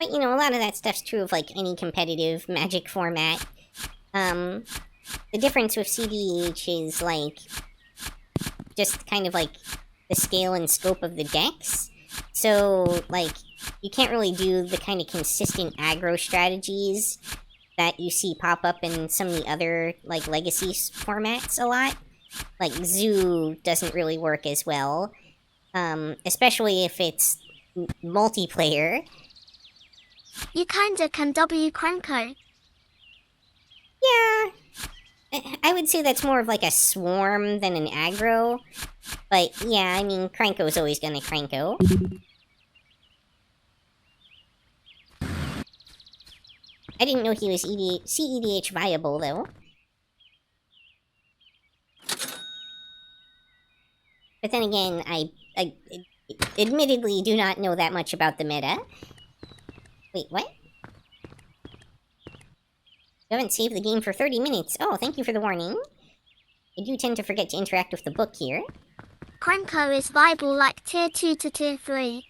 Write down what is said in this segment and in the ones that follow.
But, you know, a lot of that stuff's true of, like, any competitive Magic format. The difference with CDH is, like, just kind of, like, the scale and scope of the decks. So, like, you can't really do the kind of consistent aggro strategies that you see pop up in some of the other, like, legacy formats a lot. Like, Zoo doesn't really work as well. Especially if it's multiplayer. Yukikaze can W Cranko. Yeah, I would say that's more of like a swarm than an aggro. But yeah, I mean, Cranko's always gonna Cranko. I didn't know he was CEDH viable, though. But then again, I admittedly do not know that much about the meta. Wait, what? You haven't saved the game for 30 minutes. Oh, thank you for the warning. I do tend to forget to interact with the book here. Cranko is viable like tier 2 to tier 3.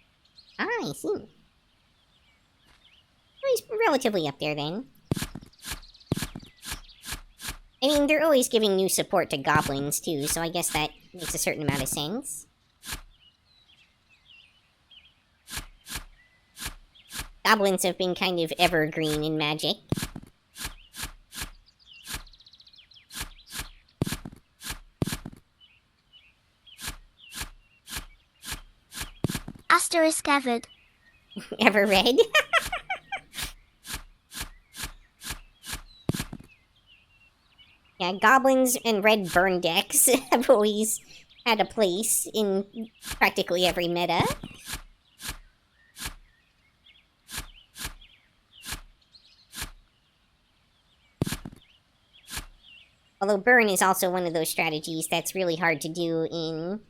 Ah, I see. Well, he's relatively up there, then. I mean, they're always giving new support to goblins, too, so I guess that makes a certain amount of sense. Goblins have been kind of evergreen in Magic. Asterisk Evid. Ever read? Yeah, goblins and red burn decks have always had a place in practically every meta. Although burn is also one of those strategies that's really hard to do in,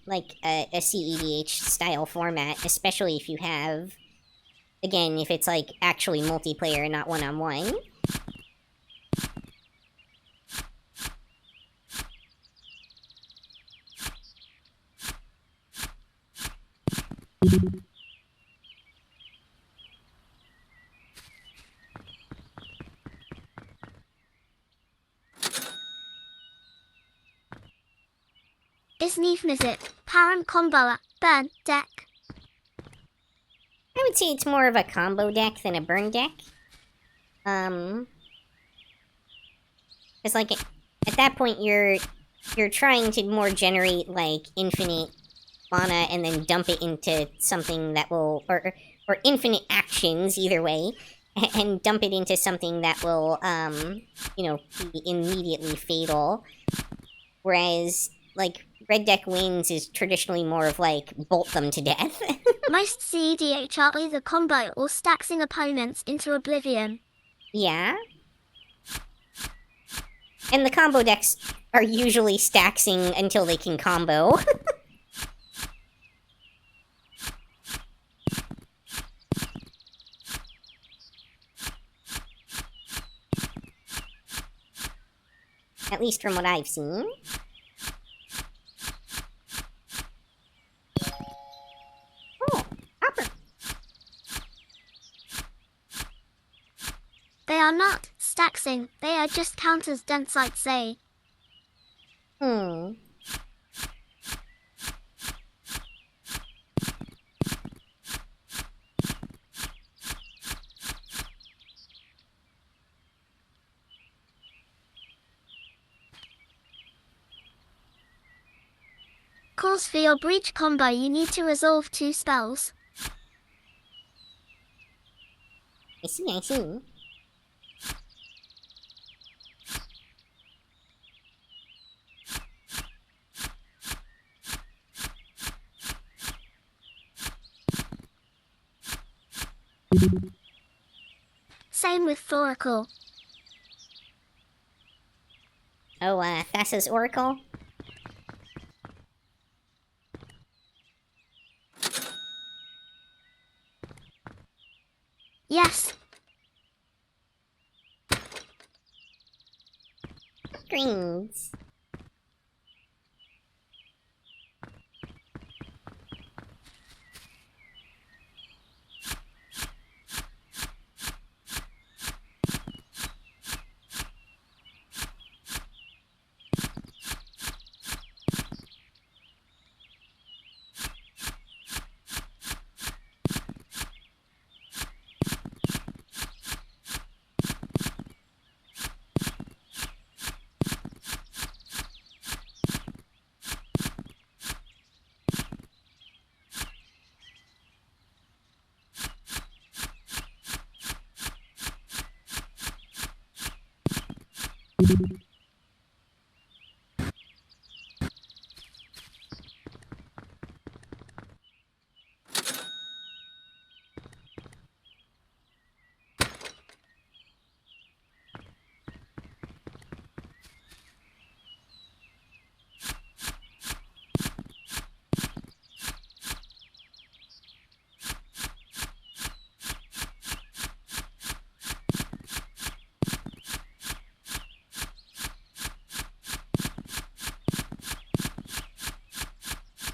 like, a CEDH style format, especially if you have, again, if it's, like, actually multiplayer and not one-on-one. Isnifnizit, Param Comboa, Burn, Deck. I would say it's more of a combo deck than a burn deck. Because, like, at that point, you're trying to more generate, like, infinite mana and then dump it into something that will, or infinite actions, either way, and dump it into something that will, you know, be immediately fatal. Whereas, like, red deck wins is traditionally more of, like, bolt them to death. Most CEDH are either combo or staxing opponents into oblivion. Yeah. And the combo decks are usually staxing until they can combo. At least from what I've seen. Oh, Hopper. They are not staxing, they are just counters Densite say. Course for your breach combo you need to resolve 2 spells. I see. Same with Thoracle. Oh, Thassa's Oracle? Yes. Greens.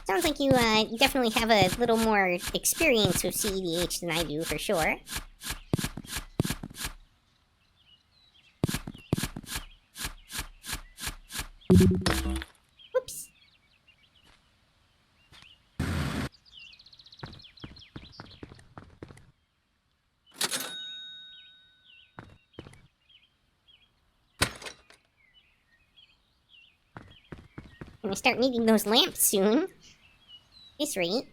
Sounds like you definitely have a little more experience with CEDH than I do, for sure. Oops. Gonna start needing those lamps soon. This rate.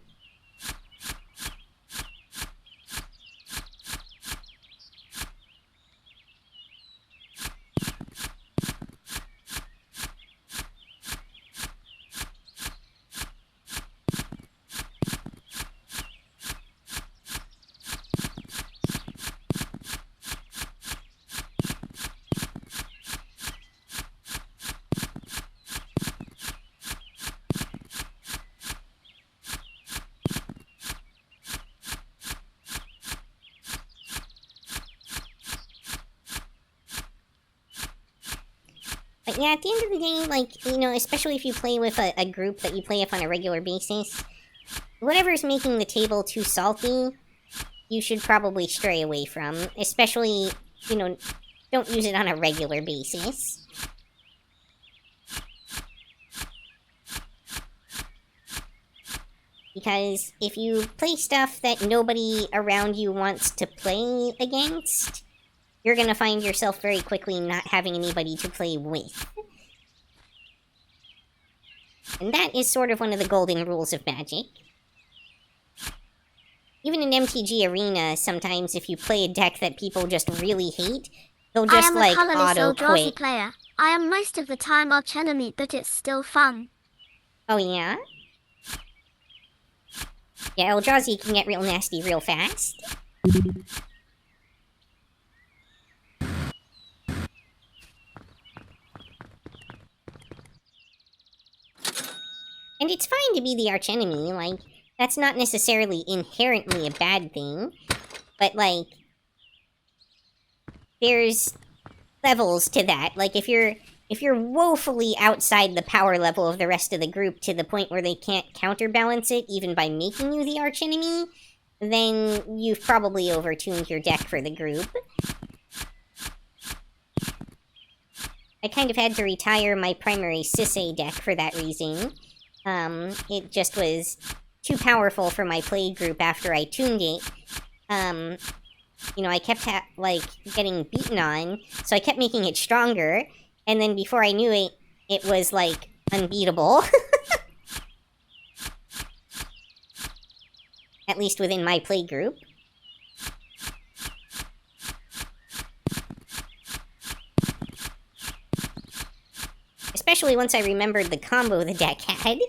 But yeah, at the end of the day, like, you know, especially if you play with a group that you play with on a regular basis, whatever's making the table too salty, you should probably stray away from. Especially, you know, don't use it on a regular basis. Because if you play stuff that nobody around you wants to play against, you're gonna find yourself very quickly not having anybody to play with. And that is sort of one of the golden rules of Magic. Even in MTG Arena, sometimes if you play a deck that people just really hate, they'll just, like, I am a colorless auto-quit. Eldrazi player. I am most of the time arch enemy, but it's still fun. Oh, yeah? Yeah, Eldrazi can get real nasty real fast. And it's fine to be the archenemy, like, that's not necessarily inherently a bad thing. But, like, there's levels to that. Like, if you're woefully outside the power level of the rest of the group to the point where they can't counterbalance it even by making you the archenemy, then you've probably overtuned your deck for the group. I kind of had to retire my primary Sisay deck for that reason. It just was too powerful for my play group after I tuned it. You know, I kept, getting beaten on, so I kept making it stronger, and then before I knew it, it was, like, unbeatable. At least within my play group. Especially once I remembered the combo the deck had.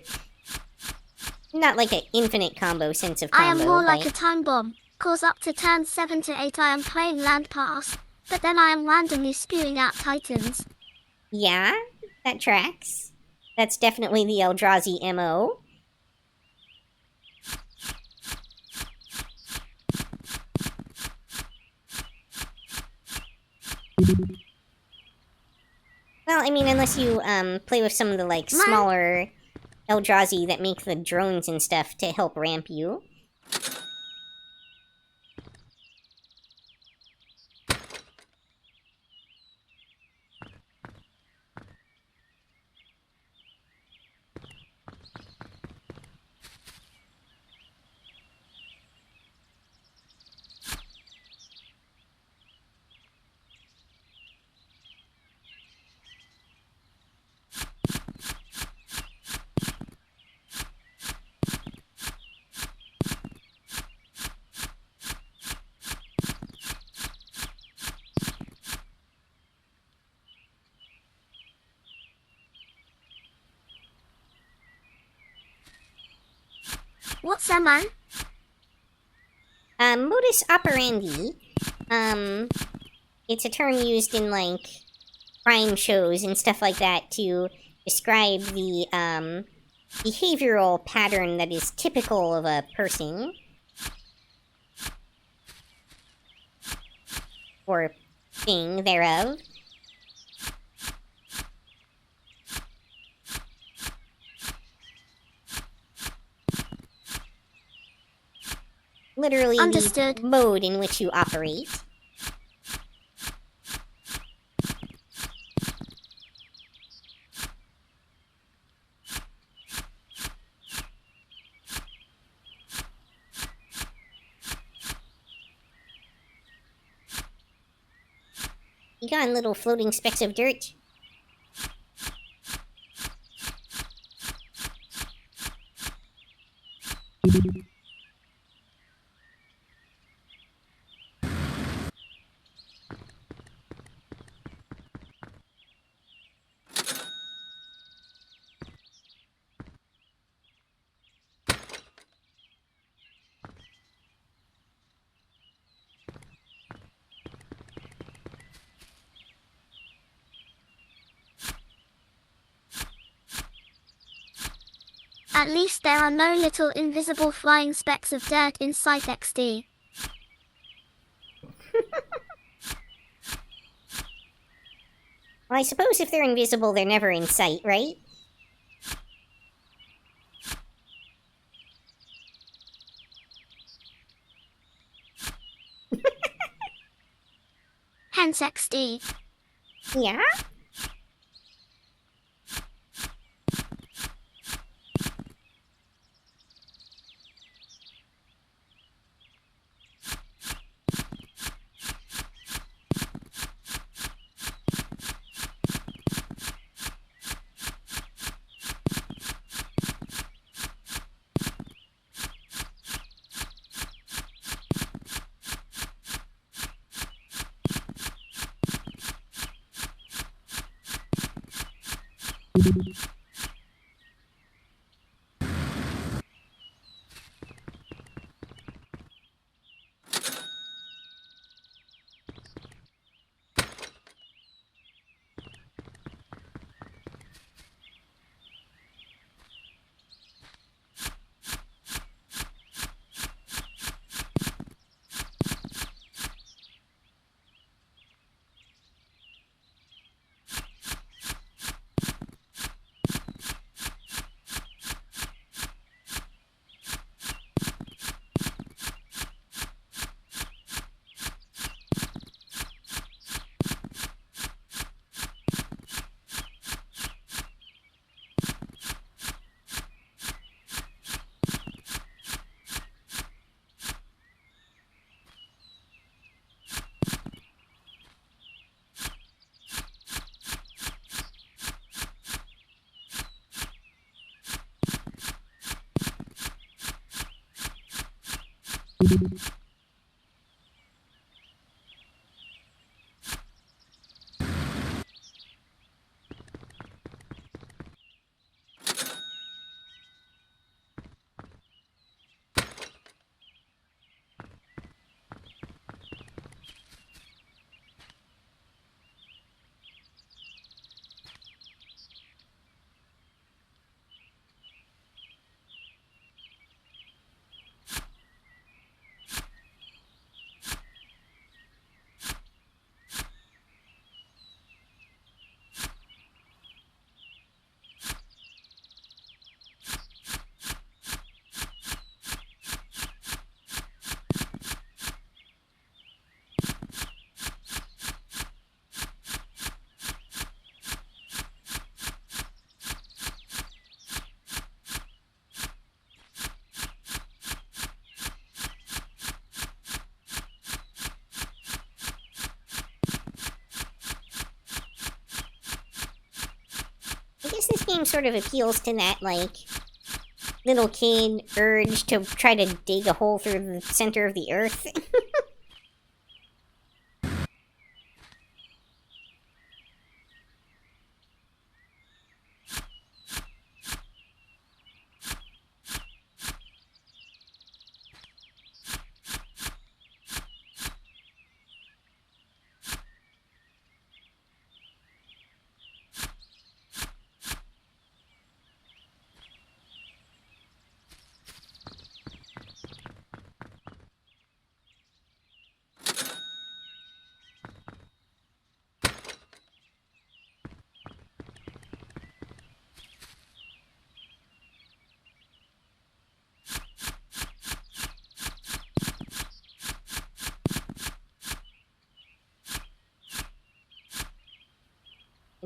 Not like an infinite combo sense of combo, I am more but... like a time bomb, cause up to turn 7 to 8 I am playing land pass, but then I am randomly spewing out titans. Yeah, that tracks. That's definitely the Eldrazi MO. Well, I mean, unless you, play with some of the, like, smaller Eldrazi that make the drones and stuff to help ramp you. Semi? Modus operandi. It's a term used in, like, crime shows and stuff like that to describe the, behavioral pattern that is typical of a person. Or thing thereof. Literally Understood. the mode in which you operate. You got little floating specks of dirt. At least there are no little invisible flying specks of dirt inside XD. Well, I suppose if they're invisible, they're never in sight, right? Hence XD. Yeah? I guess this game sort of appeals to that, like, little kid urge to try to dig a hole through the center of the earth.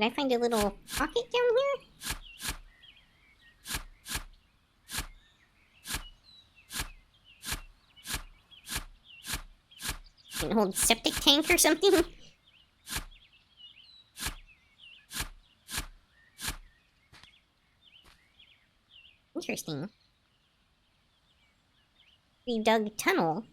Did I find a little pocket down here? An old septic tank or something? Interesting. We dug tunnel.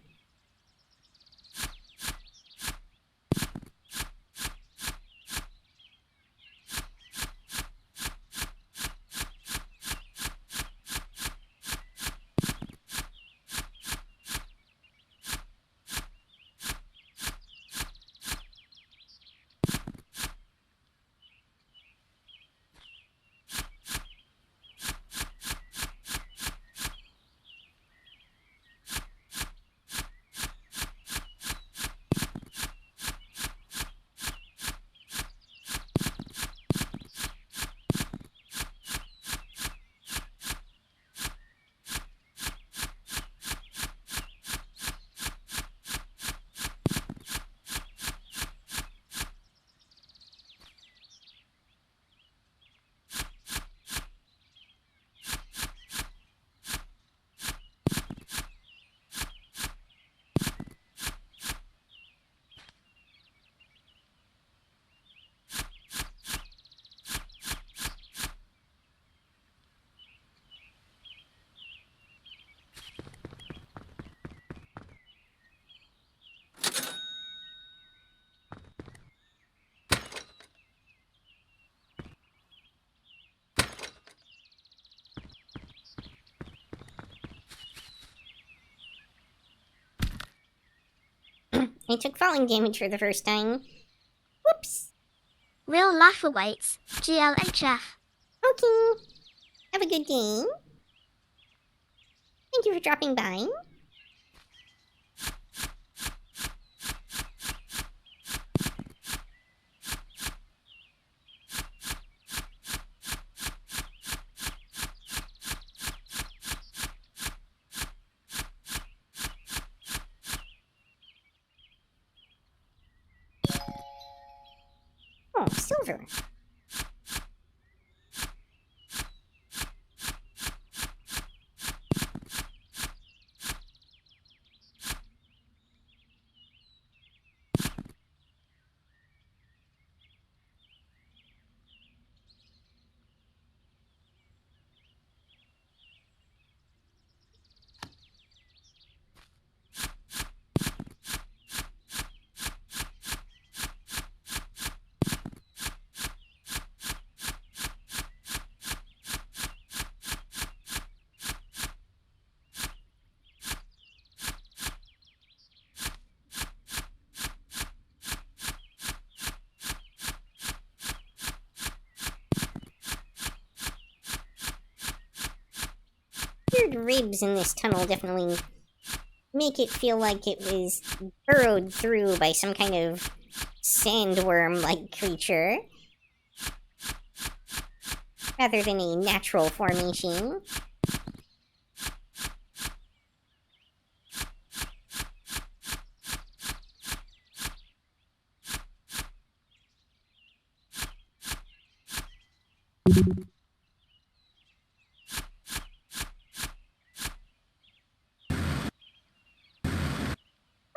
I took falling damage for the first time. Whoops. Real life awaits. GLHF. Okay. Have a good day. Thank you for dropping by. Oh, silver. Weird ribs in this tunnel definitely make it feel like it was burrowed through by some kind of sandworm-like creature, rather than a natural formation.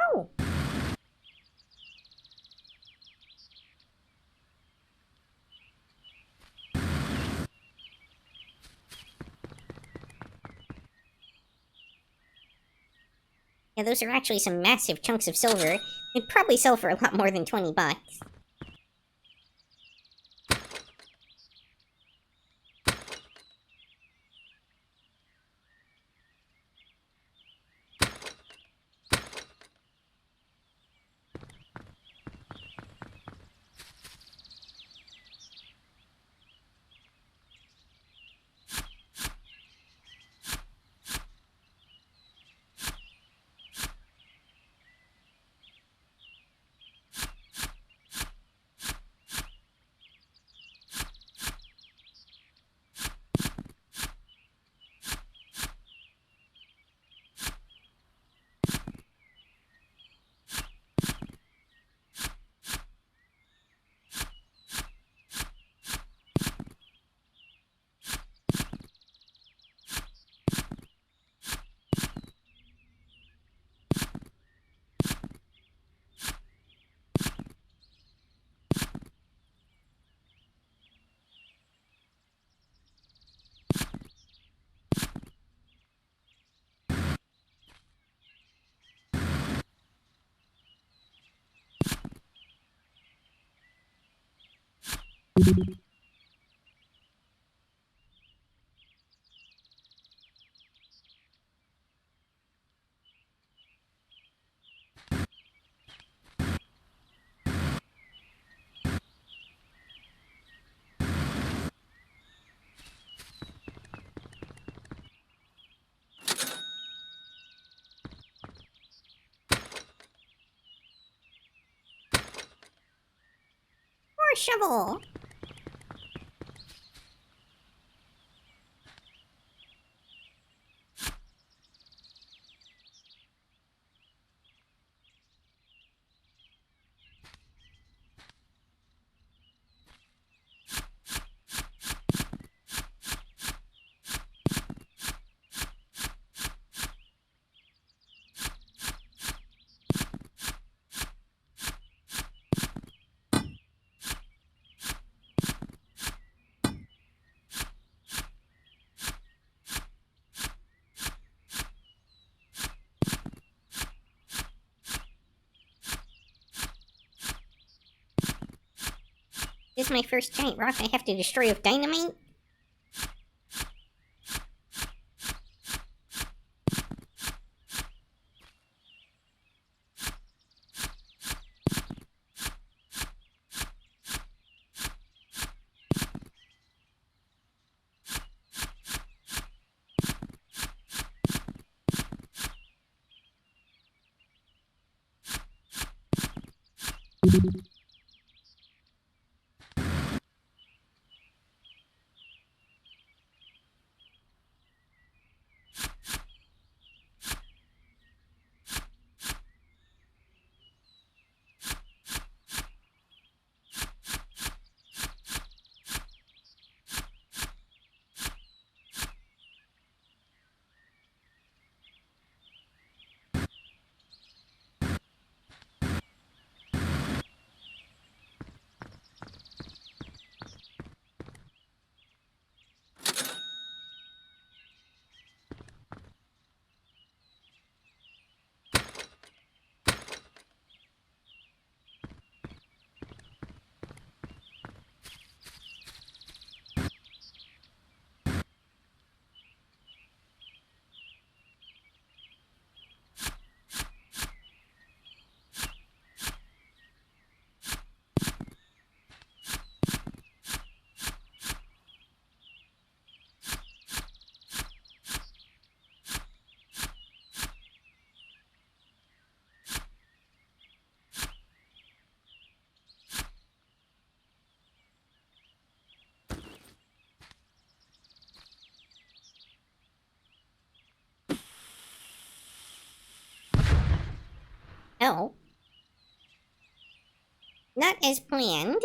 Oh! Yeah, those are actually some massive chunks of silver. They'd probably sell for a lot more than 20 bucks. More shovel! This is my first giant rock I have to destroy with dynamite? No. Not as planned.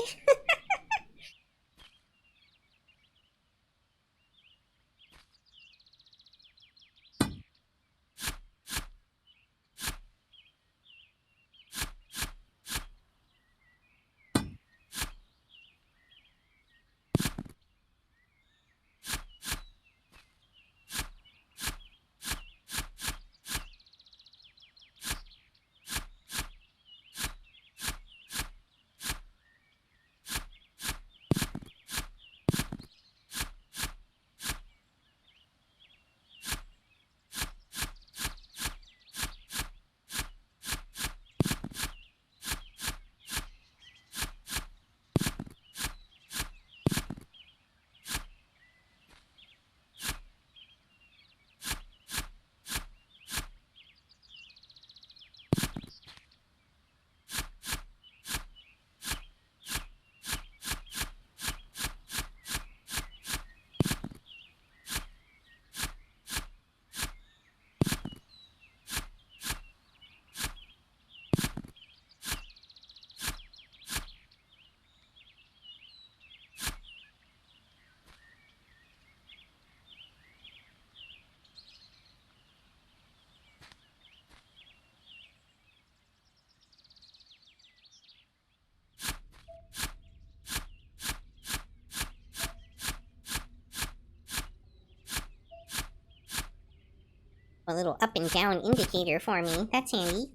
A little up and down indicator for me. That's handy.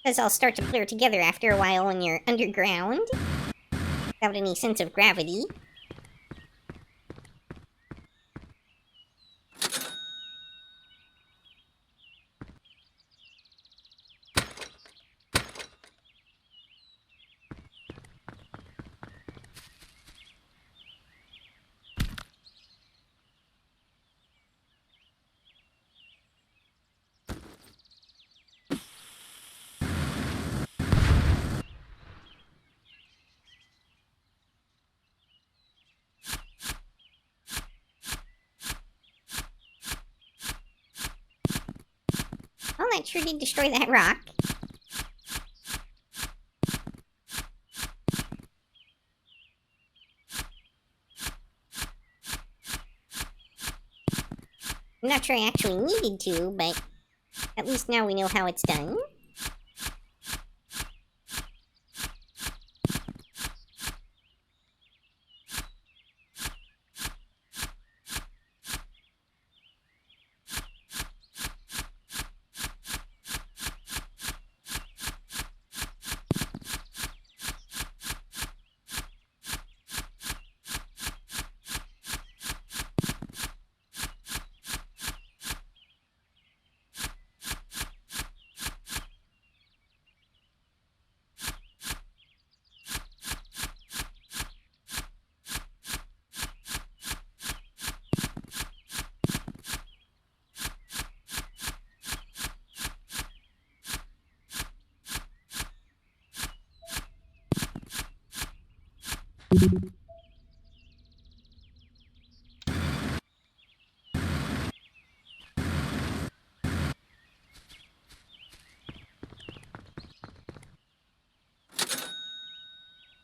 Because I'll start to blur together after a while when you're underground. Without any sense of gravity. Well, that sure did destroy that rock. I'm not sure I actually needed to, but at least now we know how it's done.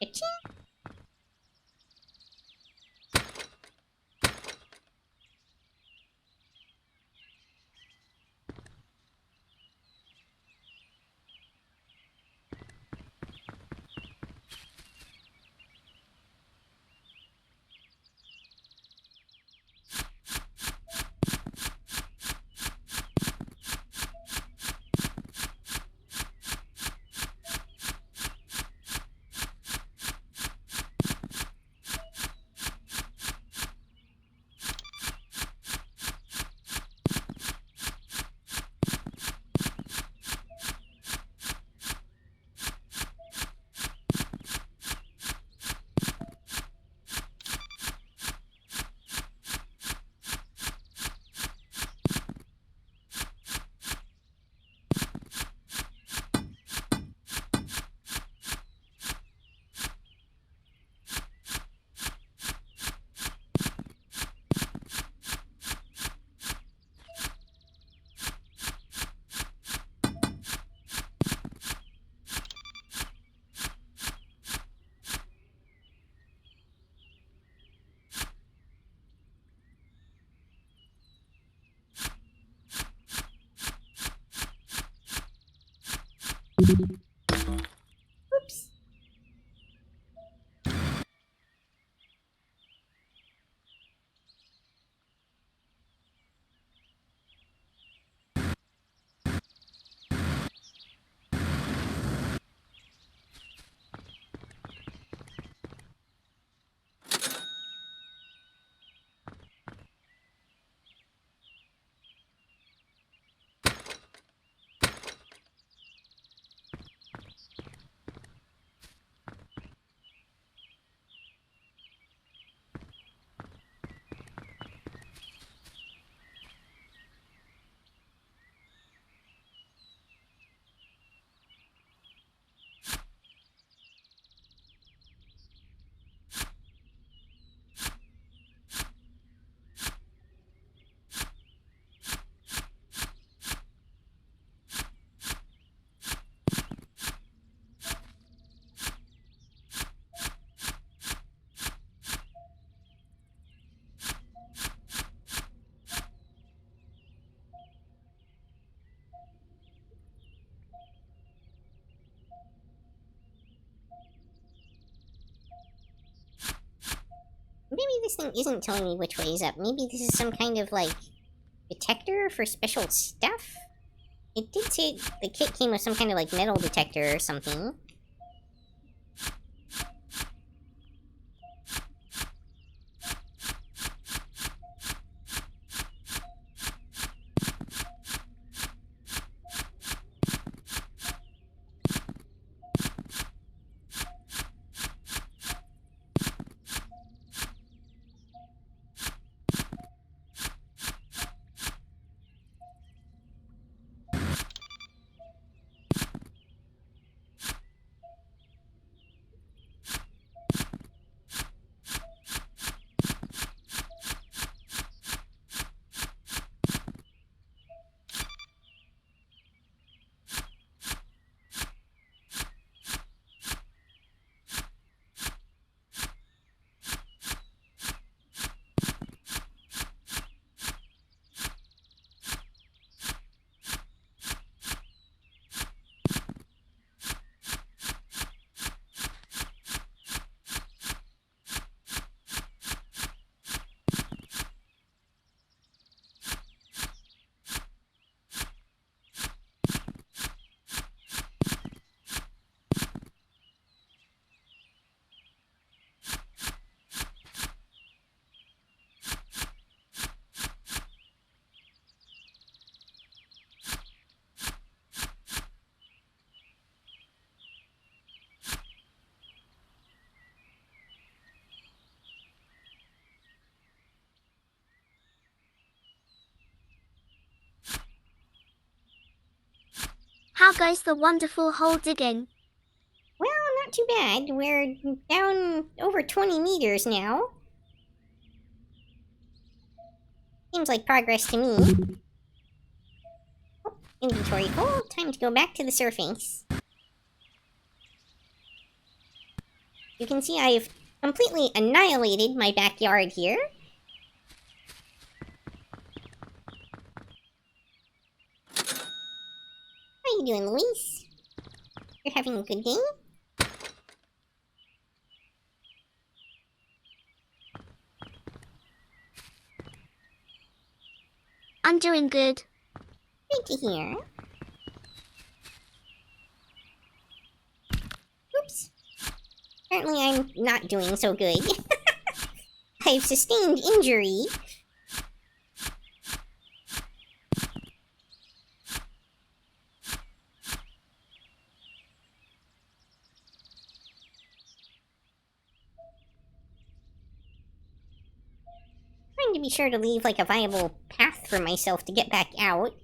Aching. Oops. Maybe this thing isn't telling me which way is up. Maybe this is some kind of, like, detector for special stuff? It did say the kit came with some kind of, like, metal detector or something. How goes the wonderful hole digging? Well, not too bad. We're down over 20 meters now. Seems like progress to me. Oh, inventory full. Time to go back to the surface. You can see I've completely annihilated my backyard here. How you doing, Luis? You're having a good day? I'm doing good. Great to hear. Oops. Apparently I'm not doing so good. I've sustained injury. Trying to be sure to leave, like, a viable path for myself to get back out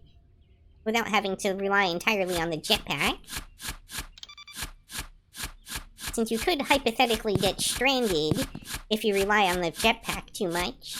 without having to rely entirely on the jetpack. Since you could hypothetically get stranded if you rely on the jetpack too much.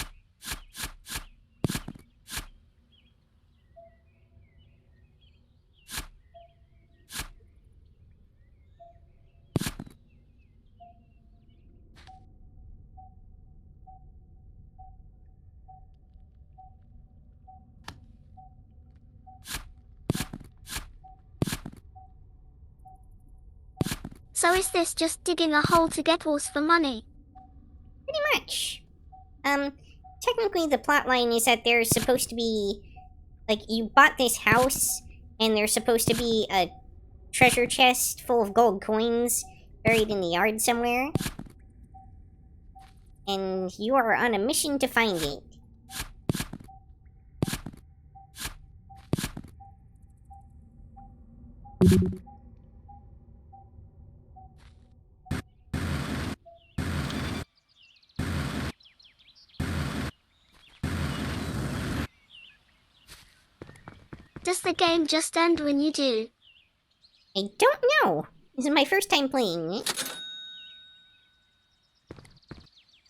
So is this just digging a hole to get ores for money? Pretty much. Technically the plotline is that there's supposed to be, like, you bought this house, and there's supposed to be a treasure chest full of gold coins buried in the yard somewhere. And you are on a mission to find it. Does the game just end when you do? I don't know. This is my first time playing it.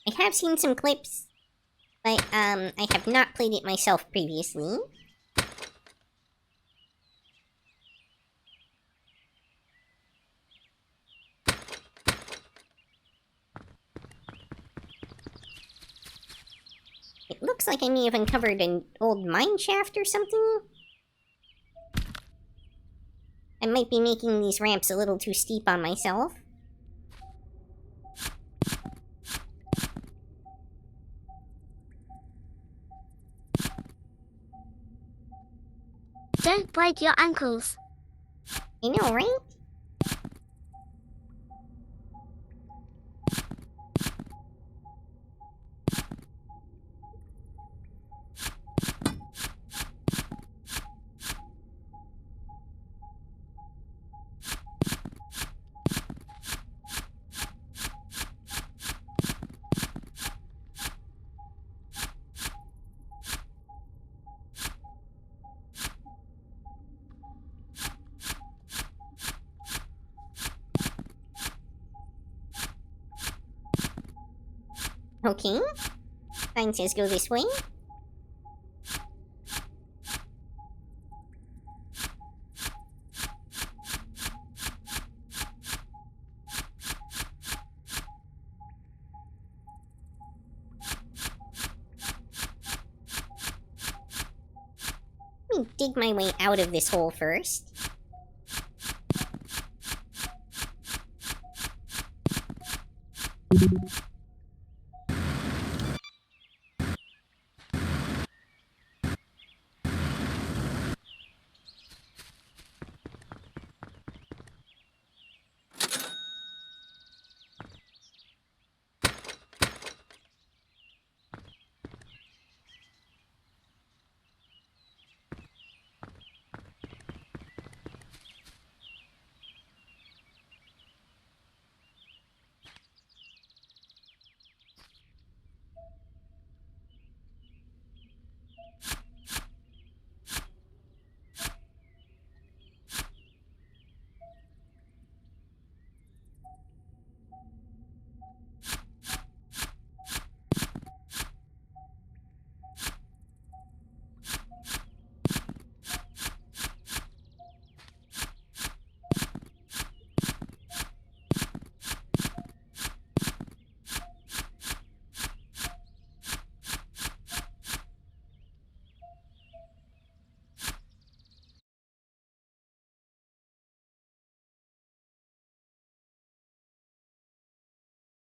I have seen some clips, but, I have not played it myself previously. It looks like I may have uncovered an old mine shaft or something. I might be making these ramps a little too steep on myself. Don't break your ankles. I know, right? Okay. Sign says go this way. Let me dig my way out of this hole first.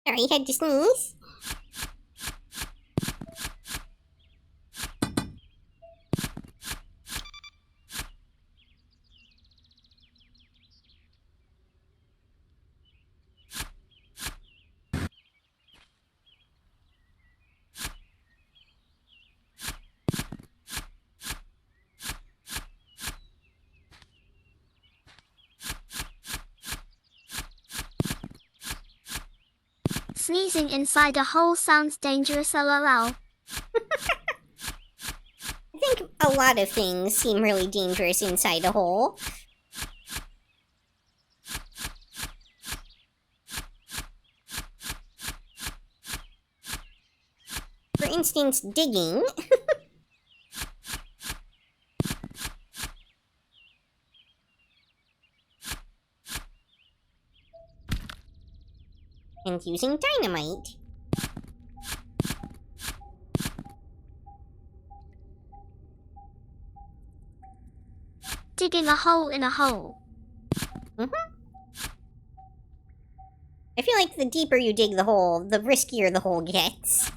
Sorry, had to sneeze. Sneezing inside a hole sounds dangerous, lol. I think a lot of things seem really dangerous inside a hole. For instance, digging. And using dynamite. Digging a hole in a hole. I feel like the deeper you dig the hole, the riskier the hole gets.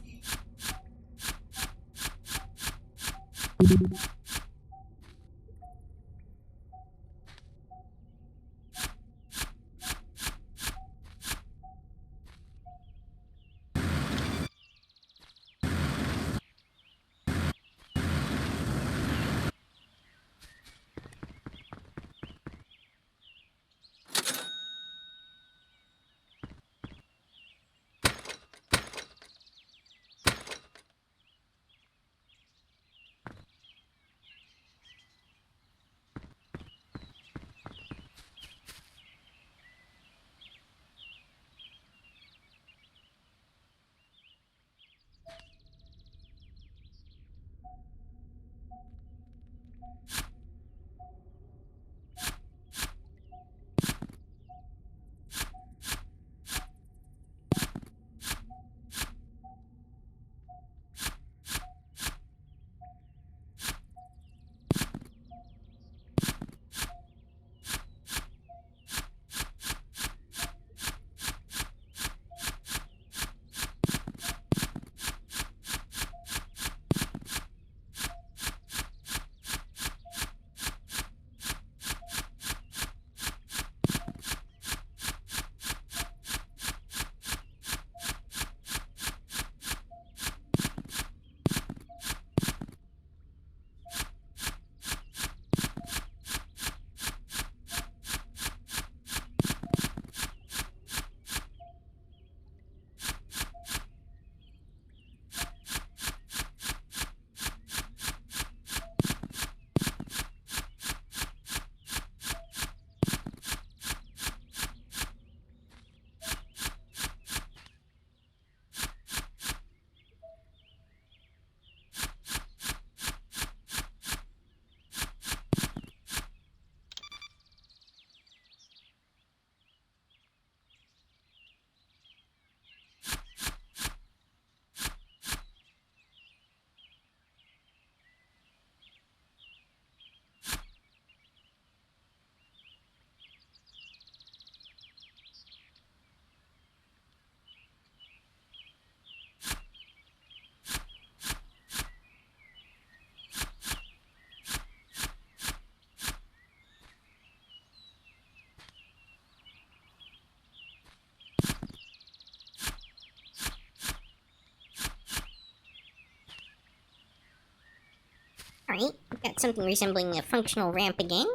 Alright, we've got something resembling a functional ramp again.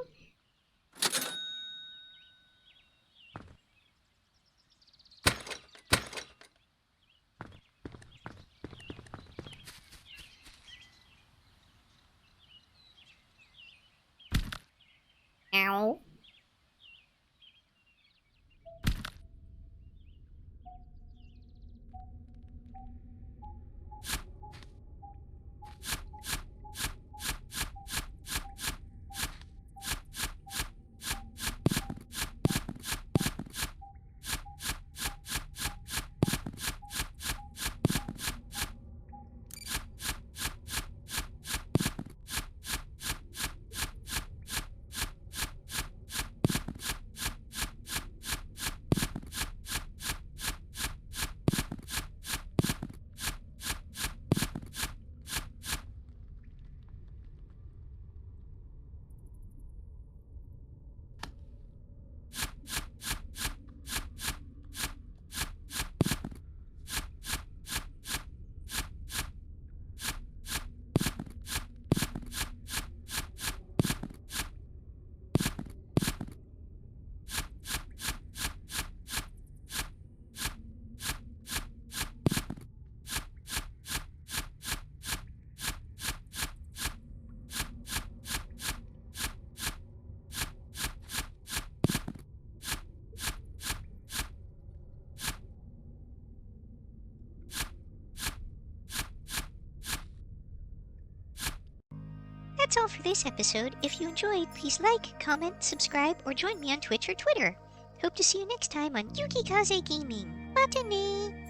Ow. That's all for this episode. If you enjoyed, please like, comment, subscribe, or join me on Twitch or Twitter. Hope to see you next time on Yukikaze Gaming. Matane!